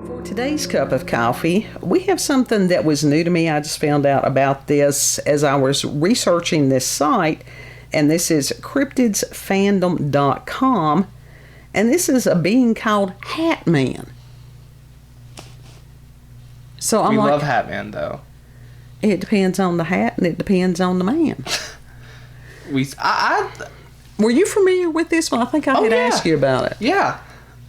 For today's cup of coffee, we have something that was new to me. I just found out about this as I was researching this site, and this is cryptidsfandom.com, and this is a being called Hat Man. So We love Hat Man, though. It depends on the hat, and it depends on the man. Were you familiar with this one? I think I had asked you about it. Yeah.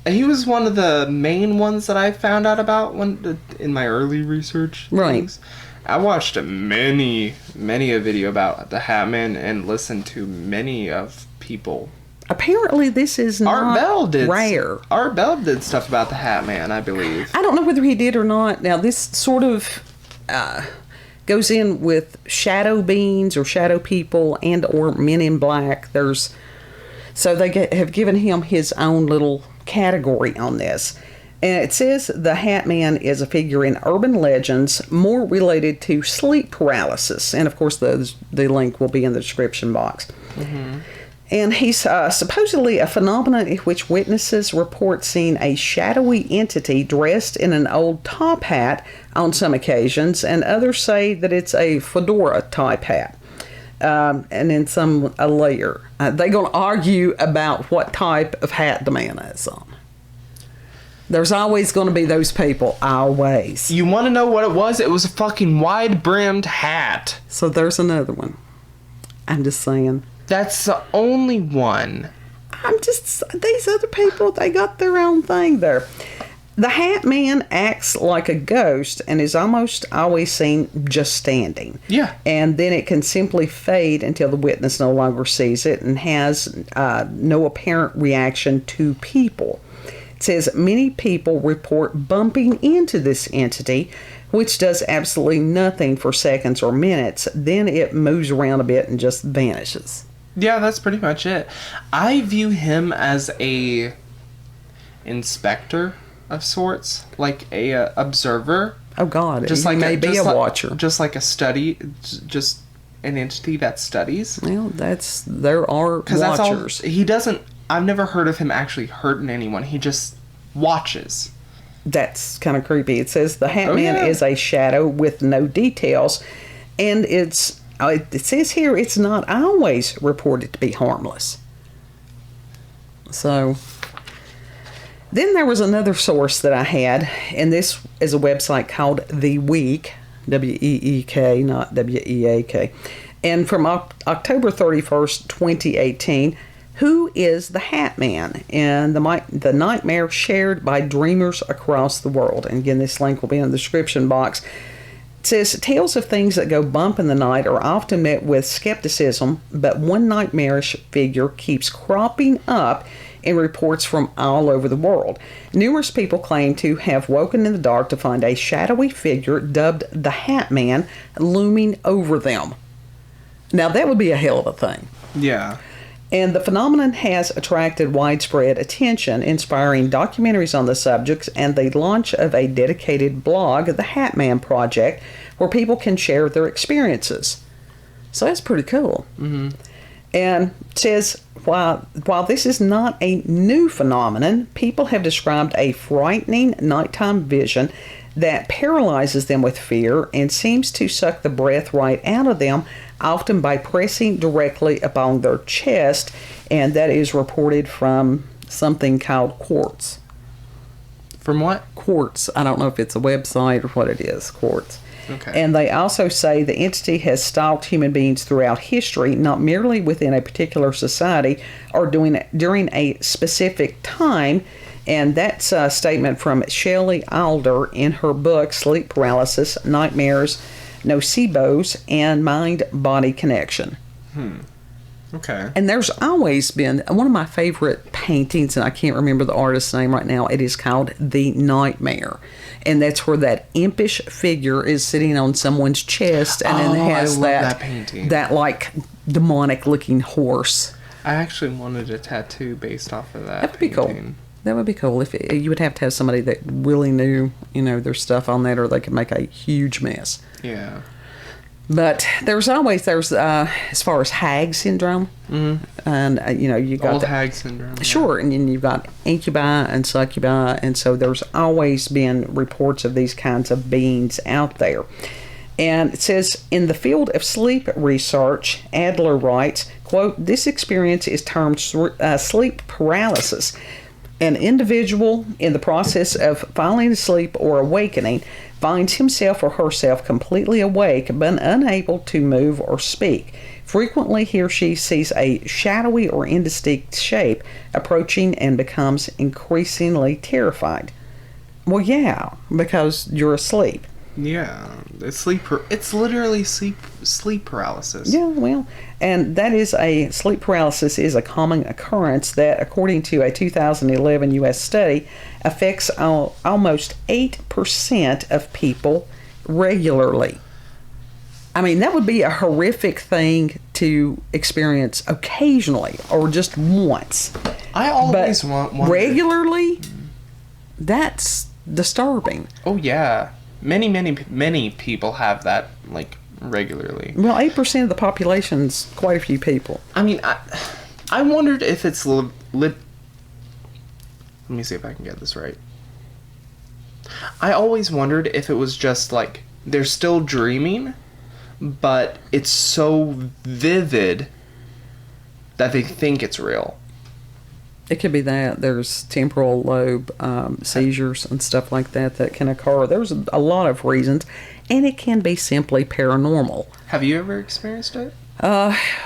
He was one of the main ones that I found out about in my early research. Right. Things. I watched many a video about the Hat Man and listened to many of people. Apparently, this is not rare. Art Bell did stuff about the Hat Man, I believe. I don't know whether he did or not. Now, this sort of goes in with shadow beings or shadow people and or men in black. So they have given him his own little category on this. And it says the Hat Man is a figure in urban legends more related to sleep paralysis. And, of course, the link will be in the description box. Mm-hmm. And he's supposedly a phenomenon in which witnesses report seeing a shadowy entity dressed in an old top hat on some occasions, and others say that it's a fedora-type hat. And then a layer. They're going to argue about what type of hat the man is on. There's always going to be those people, always. You want to know what it was? It was a fucking wide-brimmed hat. So there's another one. I'm just saying. That's the only one. These other people, they got their own thing there. The Hat Man acts like a ghost and is almost always seen just standing. Yeah. And then it can simply fade until the witness no longer sees it and has no apparent reaction to people. It says many people report bumping into this entity, which does absolutely nothing for seconds or minutes. Then it moves around a bit and just vanishes. Yeah, that's pretty much it. I view him as a inspector of sorts, like a observer. Oh God, just he like may be a watcher. Just like a study, just an entity that studies. Well, there are watchers. That's all, he doesn't. I've never heard of him actually hurting anyone. He just watches. That's kind of creepy. It says the Hat Man is a shadow with no details, and it says here it's not always reported to be harmless. So then there was another source that I had, and this is a website called The Week, W-E-E-K, not W-E-A-K, and from October 31st, 2018, who is the Hat Man? And the nightmare shared by dreamers across the world. And again, this link will be in the description box. It says, tales of things that go bump in the night are often met with skepticism, but one nightmarish figure keeps cropping up in reports from all over the world. Numerous people claim to have woken in the dark to find a shadowy figure dubbed the Hat Man looming over them. Now, that would be a hell of a thing. Yeah. And the phenomenon has attracted widespread attention, inspiring documentaries on the subject and the launch of a dedicated blog, the Hat Man Project, where people can share their experiences. So that's pretty cool. Mm-hmm. And it says, while this is not a new phenomenon, people have described a frightening nighttime vision that paralyzes them with fear and seems to suck the breath right out of them, often by pressing directly upon their chest, and that is reported from something called Quartz. From what? Quartz. I don't know if it's a website or what it is, Quartz. Okay. And they also say the entity has stalked human beings throughout history, not merely within a particular society or during a specific time. And that's a statement from Shelley Alder in her book, Sleep Paralysis, Nightmares, Nocebos, and Mind-Body Connection. Okay. And there's always been one of my favorite paintings, and I can't remember the artist's name right now. It is called The Nightmare. And that's where that impish figure is sitting on someone's chest, and then it has that painting. That like demonic-looking horse. I actually wanted a tattoo based off of that. That would be cool. That would be cool. If you would have to have somebody that really knew, their stuff on that, or they could make a huge mess. Yeah. But there's as far as hag syndrome, and you got Old hag syndrome. Sure, and then you've got incubi and succubi, and so there's always been reports of these kinds of beings out there. And it says, in the field of sleep research, Adler writes, quote, "This experience is termed sleep paralysis. An individual in the process of falling asleep or awakening finds himself or herself completely awake but unable to move or speak. Frequently, he or she sees a shadowy or indistinct shape approaching and becomes increasingly terrified." Well, yeah, because you're asleep. Yeah, it's literally sleep paralysis. Yeah, well, and sleep paralysis is a common occurrence that, according to a 2011 U.S. study, affects almost 8% of people regularly. I mean, that would be a horrific thing to experience occasionally or just once. I always wondered. Regularly, that's disturbing. Oh, yeah. Many people have that, like, regularly. Well, 8% of the population's quite a few people. I mean, I wondered if it's let me see if I can get this right. I always wondered if it was just, like, they're still dreaming, but it's so vivid that they think it's real. It could be that. There's temporal lobe seizures and stuff like that can occur. There's a lot of reasons, and it can be simply paranormal. Have you ever experienced it?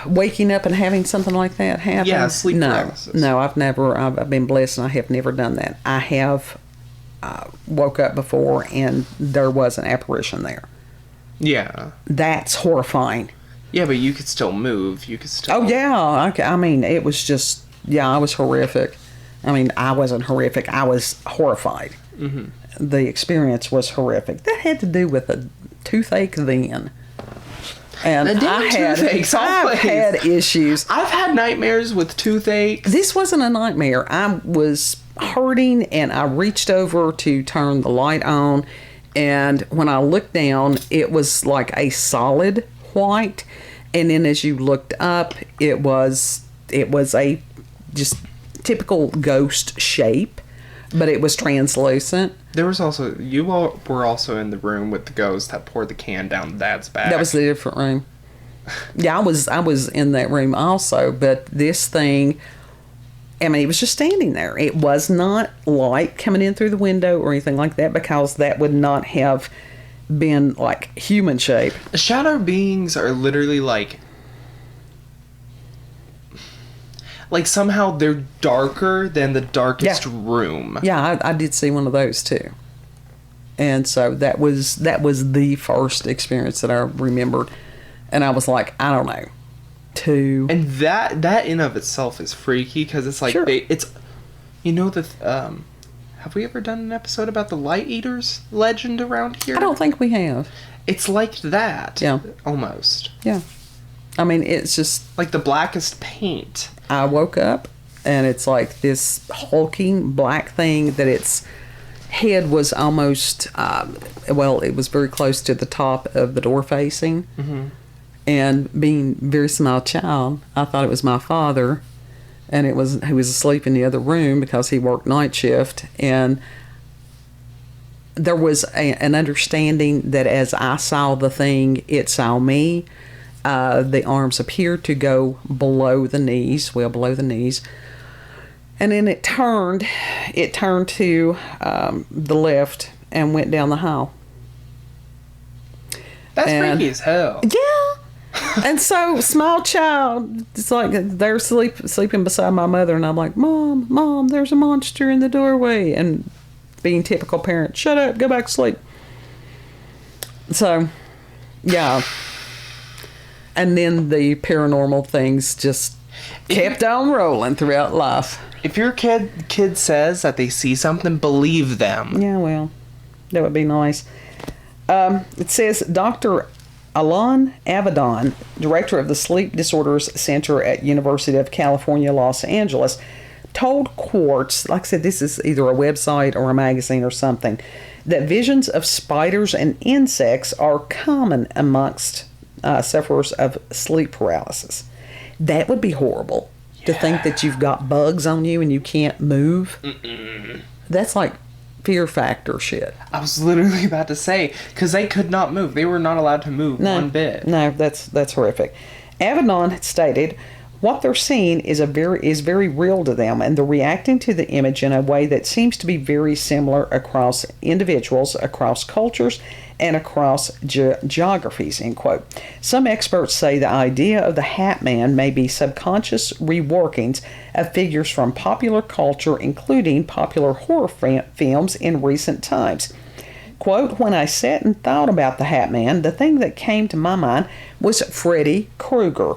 Waking up and having something like that happen? Yeah, sleep paralysis. No, I've never. I've been blessed, and I have never done that. I have woke up before, and there was an apparition there. Yeah. That's horrifying. Yeah, but you could still move. You could still... Oh, yeah. I mean, it was just... Yeah, I was horrific. I mean, I wasn't horrific. I was horrified. Mm-hmm. The experience was horrific. That had to do with a toothache then. And I've had issues. I've had nightmares with toothache. This wasn't a nightmare. I was hurting, and I reached over to turn the light on, and when I looked down, it was like a solid white, and then as you looked up, it was a just typical ghost shape, but it was translucent. There was also, you all were also in the room with the ghost that poured the can down Dad's back. That was a different room. Yeah, I was in that room also, but this thing, I mean, it was just standing there. It was not light coming in through the window or anything like that, because that would not have been like human shape. Shadow beings are literally like somehow they're darker than the darkest room. Yeah, I did see one of those too. And so that was the first experience that I remembered. And I was like, I don't know, 2. And that in of itself is freaky, because it's like, sure. It's, have we ever done an episode about the Light Eaters legend around here? I don't think we have. It's like that. Yeah. Almost. Yeah. I mean, it's just... like the blackest paint. I woke up, and it's like this hulking black thing that its head was almost... it was very close to the top of the door facing. Mm-hmm. And being a very small child, I thought it was my father, and he was asleep in the other room because he worked night shift. And there was an understanding that as I saw the thing, it saw me. The arms appeared to go below the knees, and then it turned to the left and went down the hall. That's freaky as hell. Yeah. And so, small child, it's like they're sleeping beside my mother, and I'm like, Mom, there's a monster in the doorway. And being typical parent, shut up, go back to sleep. So, yeah. And then the paranormal things just kept on rolling throughout life. If your kid says that they see something, believe them. Yeah, well, that would be nice. It says Dr. Alon Avedon, director of the Sleep Disorders Center at University of California, Los Angeles, told Quartz, like I said, this is either a website or a magazine or something, that visions of spiders and insects are common amongst sufferers of sleep paralysis. That would be horrible. To think that you've got bugs on you and you can't move. That's like fear factor shit. I was literally about to say, because they could not move. They were not allowed to move one bit. No, that's horrific. Avedon stated, what they're seeing is very real to them, and they're reacting to the image in a way that seems to be very similar across individuals, across cultures, and across geographies, end quote. Some experts say the idea of the Hat Man may be subconscious reworkings of figures from popular culture, including popular horror films in recent times. Quote, when I sat and thought about the Hat Man, the thing that came to my mind was Freddy Krueger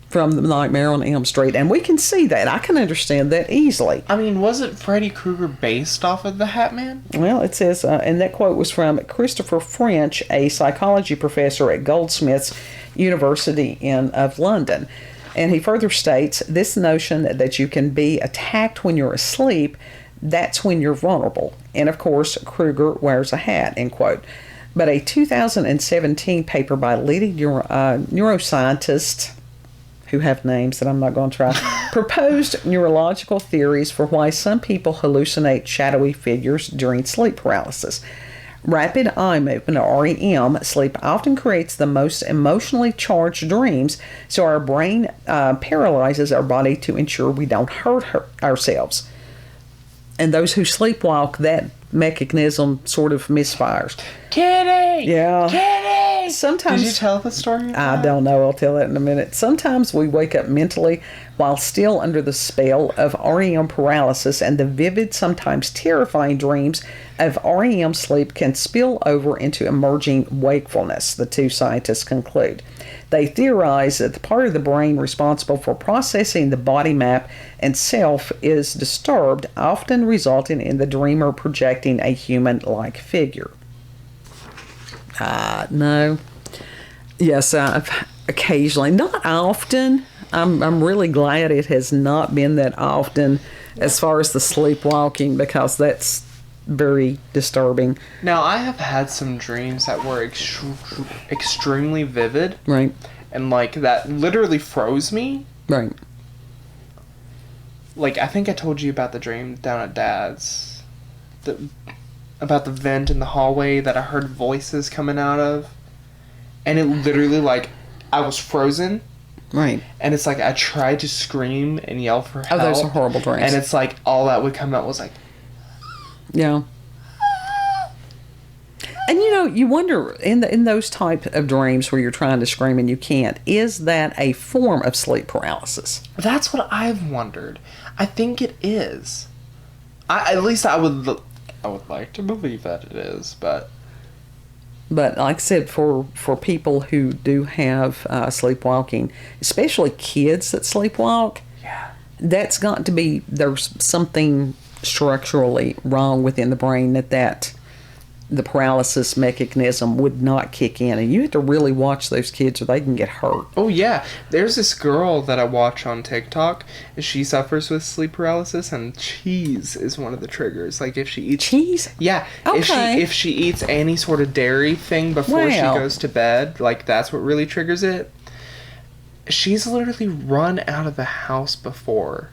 from The Nightmare on Elm Street. And we can see that. I can understand that easily. I mean, wasn't Freddy Krueger based off of the Hat Man? Well, it says, and that quote was from Christopher French, a psychology professor at Goldsmiths University of London. And he further states, this notion that you can be attacked when you're asleep, that's when you're vulnerable. And of course, Krueger wears a hat, end quote. But a 2017 paper by leading neuroscientists, who have names that I'm not going to try, proposed neurological theories for why some people hallucinate shadowy figures during sleep paralysis. Rapid eye movement, or REM, sleep often creates the most emotionally charged dreams, so our brain paralyzes our body to ensure we don't hurt ourselves. And those who sleepwalk, that mechanism sort of misfires. Kitty! Yeah. Kitty! Sometimes, did you tell the story? I don't know. I'll tell that in a minute. Sometimes we wake up mentally while still under the spell of REM paralysis, and the vivid, sometimes terrifying dreams of REM sleep can spill over into emerging wakefulness, the two scientists conclude. They theorize that the part of the brain responsible for processing the body map and self is disturbed, often resulting in the dreamer projecting a human-like figure. No. Yes, occasionally. Not often. I'm really glad it has not been that often as far as the sleepwalking, because that's very disturbing. Now, I have had some dreams that were extremely vivid. Right. And, like, that literally froze me. Right. Like, I think I told you about the dream down at Dad's. About the vent in the hallway that I heard voices coming out of. And it literally, like, I was frozen. Right. And it's like I tried to scream and yell for help. Oh, those are horrible dreams. And it's like all that would come out was like... Yeah. And you wonder, in those type of dreams where you're trying to scream and you can't, is that a form of sleep paralysis? That's what I've wondered. I think it is. At least I would like to believe that it is, but like I said, for people who do have sleepwalking, especially kids that sleepwalk, yeah, that's got to be, there's something structurally wrong within the brain that the paralysis mechanism would not kick in, and you have to really watch those kids or they can get hurt. Oh yeah, there's this girl that I watch on TikTok, and she suffers with sleep paralysis, and cheese is one of the triggers. Like if she eats cheese, yeah, okay. if she eats any sort of dairy thing before she goes to bed, like that's what really triggers it. She's literally run out of the house before.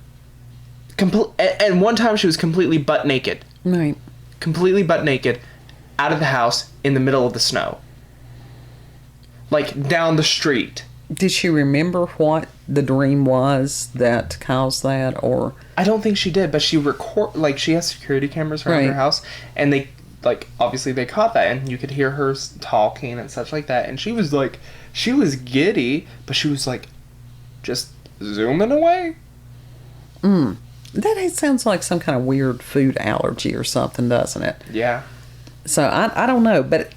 And one time she was completely butt naked. Right. Completely butt naked. Out of the house in the middle of the snow. Like down the street. Did she remember what the dream was that caused that, or? I don't think she did, but she she has security cameras around her house, and they, like, obviously they caught that, and you could hear her talking and such like that, and she was giddy, but she was like, just zooming away. That sounds like some kind of weird food allergy or something, doesn't it? Yeah. So I don't know, but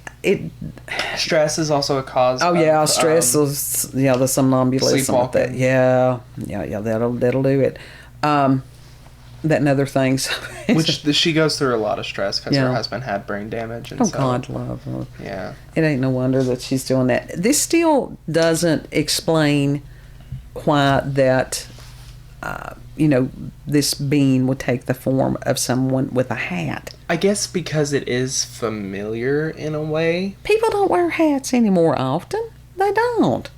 stress is also a cause. Oh yeah, stress is the somnambulism with that. Yeah, that'll do it. That and other things. Which she goes through a lot of stress because her husband had brain damage. And God love her. Yeah. It ain't no wonder that she's doing that. This still doesn't explain why that. This being would take the form of someone with a hat. I guess because it is familiar in a way. People don't wear hats anymore often. They don't.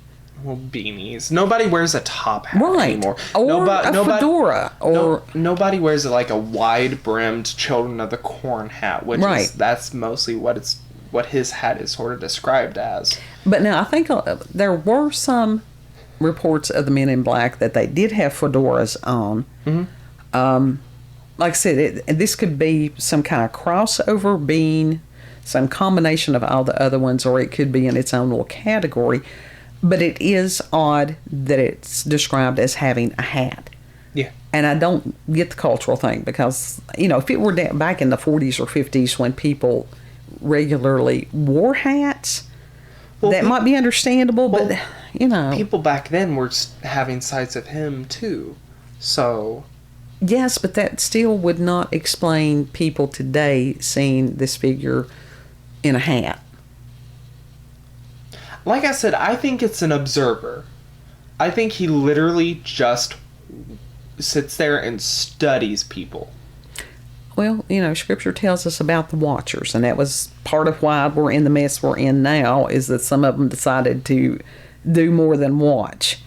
Well, beanies. Nobody wears a top hat Right. anymore. Or a fedora. Or nobody wears like a wide-brimmed Children of the Corn hat, which Right. is that's mostly what his hat is sort of described as. But now I think there were some reports of the Men in Black that they did have fedoras on. Like I said, this could be some kind of crossover bean, some combination of all the other ones, or it could be in its own little category. But it is odd that it's described as having a hat. Yeah. And I don't get the cultural thing because, if it were back in the 40s or 50s when people regularly wore hats, that might be understandable, but, People back then were having sights of him, too. So... Yes, but that still would not explain people today seeing this figure in a hat. Like I said, I think it's an observer. I think he literally just sits there and studies people. Well, Scripture tells us about the watchers, and that was part of why we're in the mess we're in now, is that some of them decided to do more than watch.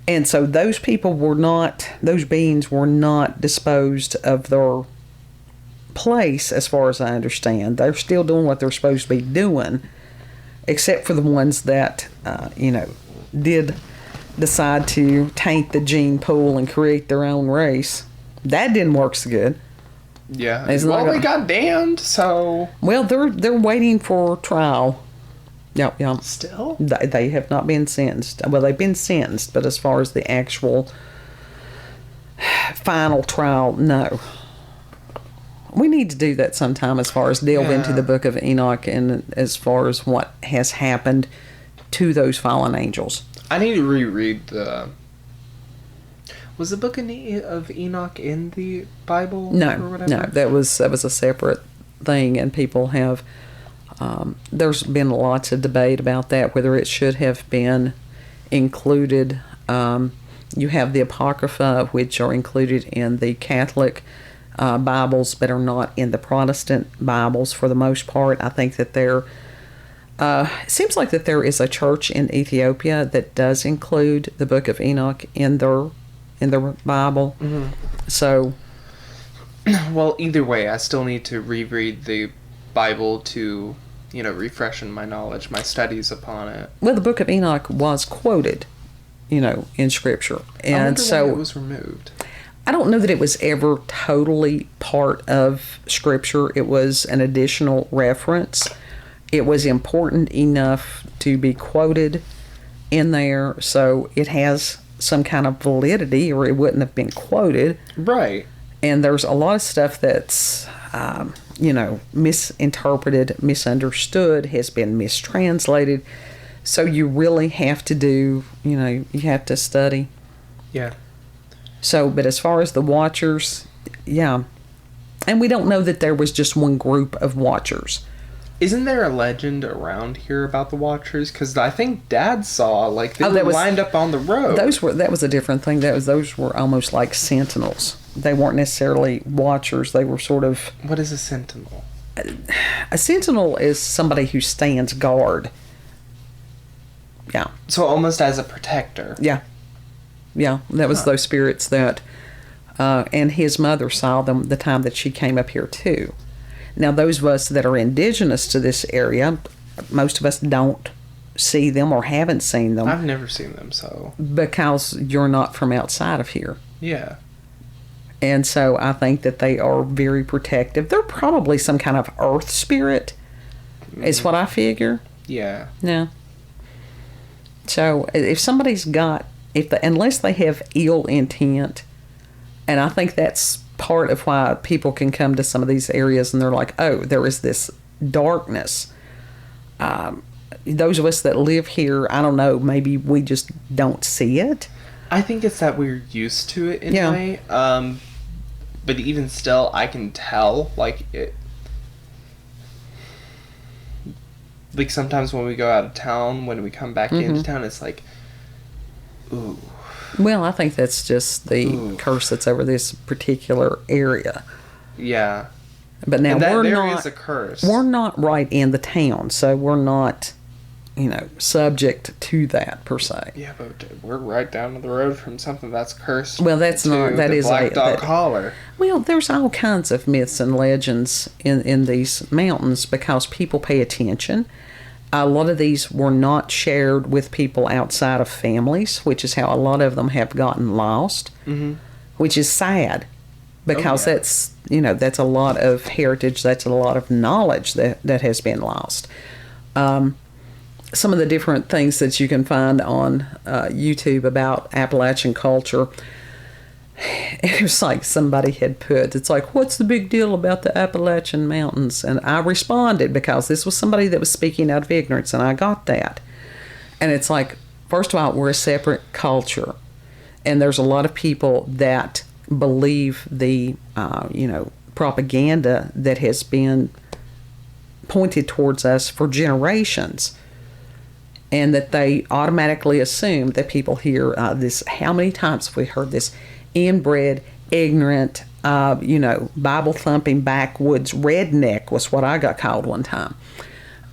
And so those beings were not disposed of their place, as far as I understand. They're still doing what they're supposed to be doing, except for the ones that, did decide to taint the gene pool and create their own race. That didn't work so good. Yeah. They got damned, so... Well, they're waiting for trial. Yep. Still? They have not been sentenced. Well, they've been sentenced, but as far as the actual final trial, no. We need to do that sometime as far as delve into the Book of Enoch and as far as what has happened to those fallen angels. I need to reread the... Was the Book of Enoch in the Bible? No, or whatever? no. That was a separate thing, and people have... there's been lots of debate about that, whether it should have been included. You have the Apocrypha, which are included in the Catholic Bibles, but are not in the Protestant Bibles for the most part. I think that it seems like that there is a church in Ethiopia that does include the Book of Enoch in their Bible. Mm-hmm. So, well, either way, I still need to reread the Bible to, refreshen my knowledge, my studies upon it. Well, the Book of Enoch was quoted, in Scripture, and I wonder so why it was removed. I don't know that it was ever totally part of Scripture. It was an additional reference. It was important enough to be quoted in there, so it has some kind of validity, or it wouldn't have been quoted. Right. And there's a lot of stuff that's, misinterpreted, misunderstood, has been mistranslated. So you really have to do, you have to study. Yeah. So, but as far as the watchers, yeah. And we don't know that there was just one group of watchers. Isn't there a legend around here about the watchers? Because I think Dad saw, they were lined up on the road. That was a different thing. Those were almost like sentinels. They weren't necessarily watchers. They were sort of... What is a sentinel? A sentinel is somebody who stands guard. Yeah. So almost as a protector. Yeah. Yeah, that was those spirits that... and his mother saw them the time that she came up here, too. Now, those of us that are indigenous to this area, most of us don't see them or haven't seen them. I've never seen them, so... Because you're not from outside of here. Yeah. And so I think that they are very protective. They're probably some kind of earth spirit, is what I figure. Yeah. Yeah. So if somebody's got... unless they have ill intent, and I think that's part of why people can come to some of these areas and they're like, oh, there is this darkness. Those of us that live here, I don't know, maybe we just don't see it. I think it's that we're used to it in a way. But even still, I can tell, it... sometimes when we go out of town, when we come back into town, it's like, ooh. Well, I think that's just the curse that's over this particular area. Yeah. But now there is a curse. We're not right in the town, so we're not subject to that per se. Yeah, but we're right down the road from something that's cursed. Well, that's not. That the is black dog collar. Well, there's all kinds of myths and legends in these mountains because people pay attention. A lot of these were not shared with people outside of families, which is how a lot of them have gotten lost, which is sad because that's a lot of heritage, that's a lot of knowledge that has been lost. Some of the different things that you can find on YouTube about Appalachian culture, it was like somebody had put, it's like, what's the big deal about the Appalachian Mountains? And I responded because this was somebody that was speaking out of ignorance, and I got that. And it's like, first of all, we're a separate culture, and there's a lot of people that believe the, propaganda that has been pointed towards us for generations, and that they automatically assume that people hear this. How many times have we heard this? Inbred, ignorant, Bible thumping backwoods redneck was what I got called one time.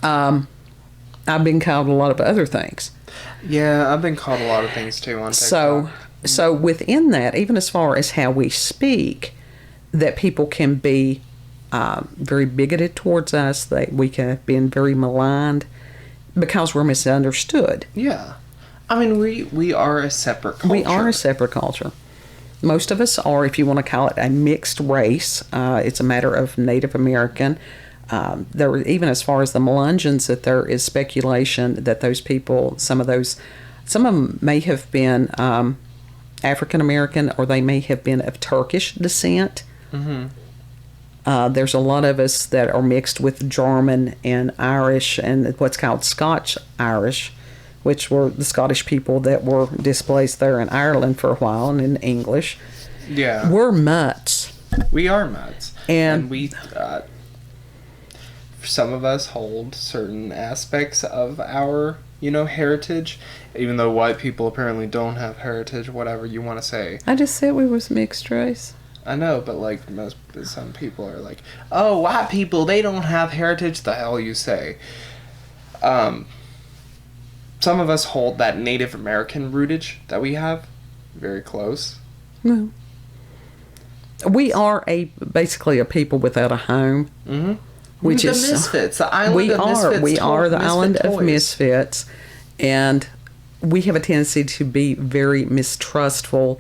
I've been called a lot of other things. Yeah, I've been called a lot of things too on TikTok. So within that, even as far as how we speak, that people can be very bigoted towards us. We can have been very maligned because we're misunderstood. Yeah. I mean, we are a separate culture. We are a separate culture. Most of us are, if you want to call it, a mixed race. It's a matter of Native American. There, even as far as the Melungeons, that there is speculation that those people, some of them may have been African American, or they may have been of Turkish descent. There's a lot of us that are mixed with German and Irish and what's called Scotch Irish, which were the Scottish people that were displaced there in Ireland for a while, and in English. Yeah. We're mutts. We are mutts. And we, some of us hold certain aspects of our, heritage, even though white people apparently don't have heritage, whatever you want to say. I just said we was mixed race. I know, but some people are like, oh, white people, they don't have heritage. The hell you say? Some of us hold that Native American rootage that we have very close. Well, we are basically a people without a home. Mm-hmm. Which the is misfits, the island of misfits. We are the island toys. of misfits, and we have a tendency to be very mistrustful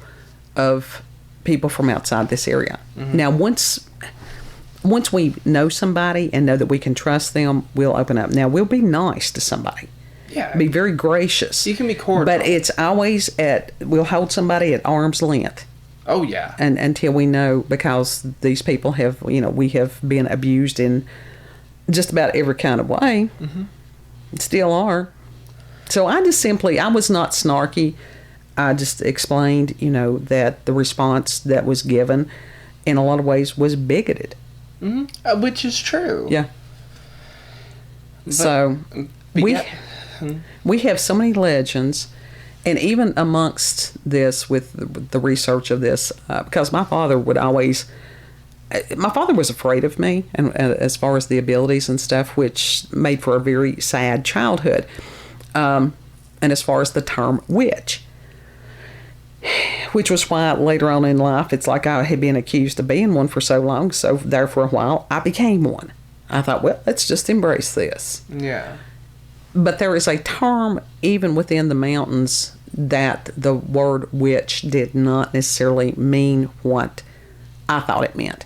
of people from outside this area. Mm-hmm. Now, once we know somebody and know that we can trust them, we'll open up. Now, we'll be nice to somebody. Yeah. Be very gracious. You can be cordial. But it's always we'll hold somebody at arm's length. Oh, yeah. And until we know, because these people have, we have been abused in just about every kind of way. Mm-hmm. Still are. So I was not snarky. I just explained, that the response that was given in a lot of ways was bigoted. Mm-hmm. Which is true. Yeah. But, so we have so many legends, and even amongst this, with the research of this, because my father was afraid of me, and as far as the abilities and stuff, which made for a very sad childhood. And as far as the term witch, which was why later on in life, it's like I had been accused of being one for so long, so there for a while, I became one. I thought, well, let's just embrace this. Yeah. But there is a term, even within the mountains, that the word witch did not necessarily mean what I thought it meant.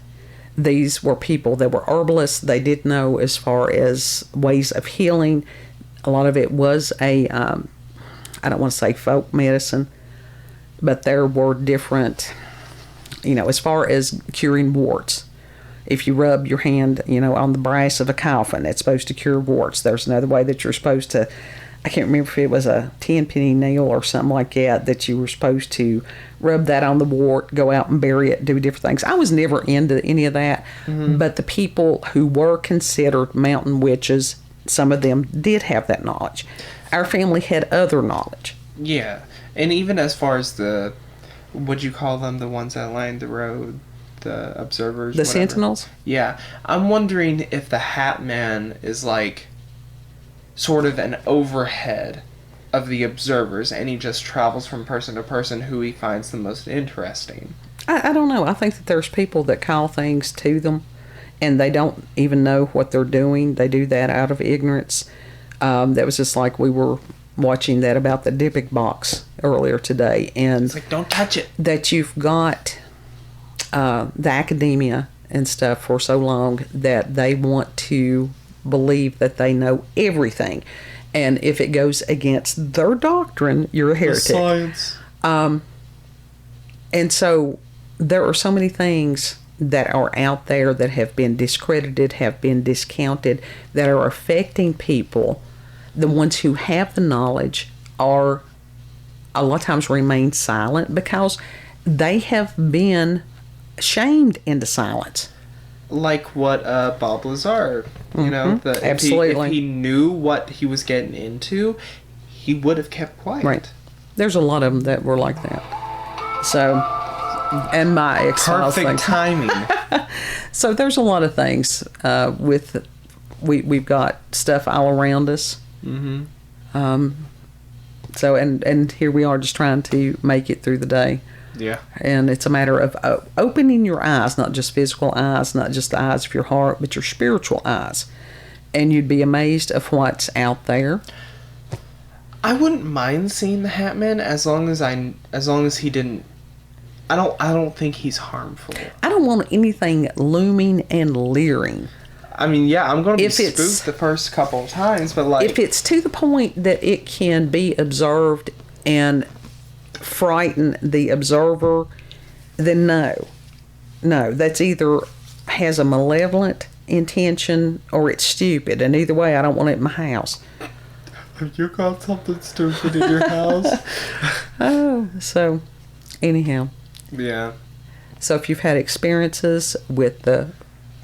These were people that were herbalists. They did know as far as ways of healing. A lot of it was I don't want to say folk medicine, but there were different, as far as curing warts. If you rub your hand, on the brass of a coffin, it's supposed to cure warts. There's another way that you're supposed to, I can't remember if it was a 10-penny nail or something like that you were supposed to rub that on the wart, go out and bury it, do different things. I was never into any of that, but the people who were considered mountain witches, some of them did have that knowledge. Our family had other knowledge. Yeah, and even as far as what'd you call them, the ones that lined the road? The observers, sentinels. Yeah, I'm wondering if the Hat Man is like sort of an overhead of the observers, and he just travels from person to person who he finds the most interesting. I don't know. I think that there's people that call things to them, and they don't even know what they're doing. They do that out of ignorance. That was just like we were watching that about the Dybbuk box earlier today, and It's like, don't touch it. that you've got the academia and stuff for so long that they want to believe that they know everything, and if it goes against their doctrine, you're a heretic. Science. And so there are so many things that are out there that have been discredited, have been discounted, that are affecting people. The ones who have the knowledge are a lot of times remain silent because they have been shamed into silence. Like what Bob Lazar, you know, Absolutely. If he knew what he was getting into, he would have kept quiet. Right. There's a lot of them that were like that. So, and my ex-files Perfect timing. So there's a lot of things with we've got stuff all around us. Mm-hmm. So and here we are just trying to make it through the day. Yeah. And it's a matter of opening your eyes, not just physical eyes, not just the eyes of your heart, but your spiritual eyes. And you'd be amazed of what's out there. I wouldn't mind seeing the Hat Man as long as he didn't. I don't think he's harmful. I don't want anything looming and leering. I mean, yeah, I'm going to be If it's- spooked the first couple of times, but like, If it's to the point that it can be observed and frighten the observer, then no. That's either has a malevolent intention or it's stupid, and either way I don't want it in my house. have you got something stupid in your house? Oh, so anyhow, Yeah. so if you've had experiences with the,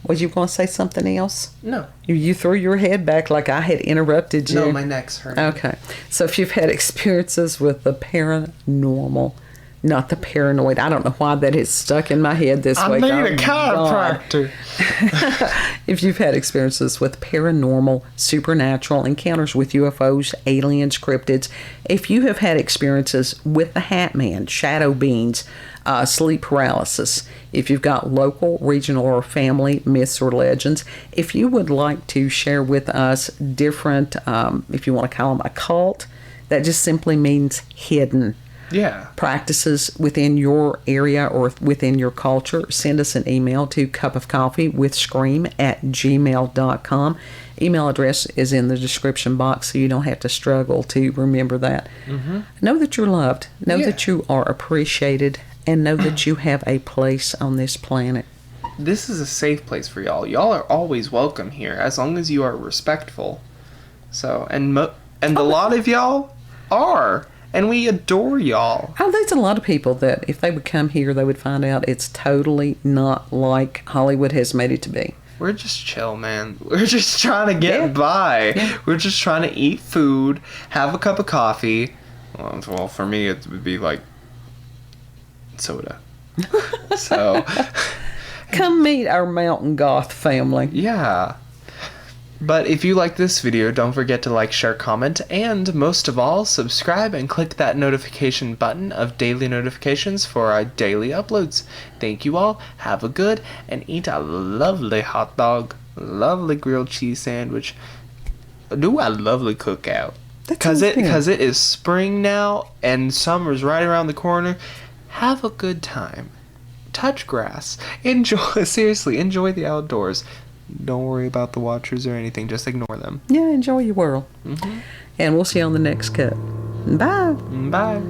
was you going to say something else? No. You threw your head back like I had interrupted you. No, my neck's hurting. Okay. So if you've had experiences with the paranormal, not the paranoid, I don't know why that is stuck in my head this week. need Oh, a chiropractor. If you've had experiences with paranormal, supernatural encounters with UFOs, aliens, cryptids, if you have had experiences with the Hat Man, shadow beings, sleep paralysis, if you've got local, regional, or family myths or legends, if you would like to share with us different, if you want to call them occult, that just simply means hidden Yeah. practices within your area or within your culture, send us an email to cupofcoffeewithscream@gmail.com. Email address is in the description box, so you don't have to struggle to remember that. Mm-hmm. Know that you're loved. Know that you are appreciated. And know that you have a place on this planet. This is a safe place for y'all. Y'all are always welcome here, as long as you are respectful. So, and a lot of y'all are, and we adore y'all. Oh, there's a lot of people that if they would come here, they would find out it's totally not like Hollywood has made it to be. We're just chill, man. We're just trying to get by. Yeah. We're just trying to eat food, have a cup of coffee. Well, for me, it would be like soda. So, Come meet our Mountain Goth family. yeah. But if you like this video, don't forget to like, share, comment, and most of all, subscribe and click that notification button of daily notifications for our daily uploads. Thank you all. Have a good and eat a lovely hot dog, lovely grilled cheese sandwich, do a lovely cookout. Because it is spring now and summer's right around the corner. Have a good time. Touch grass. Enjoy. Seriously, enjoy the outdoors. Don't worry about the watchers or anything. Just ignore them. Yeah, enjoy your world. Mm-hmm. And we'll see you on the next cut. Bye. Bye.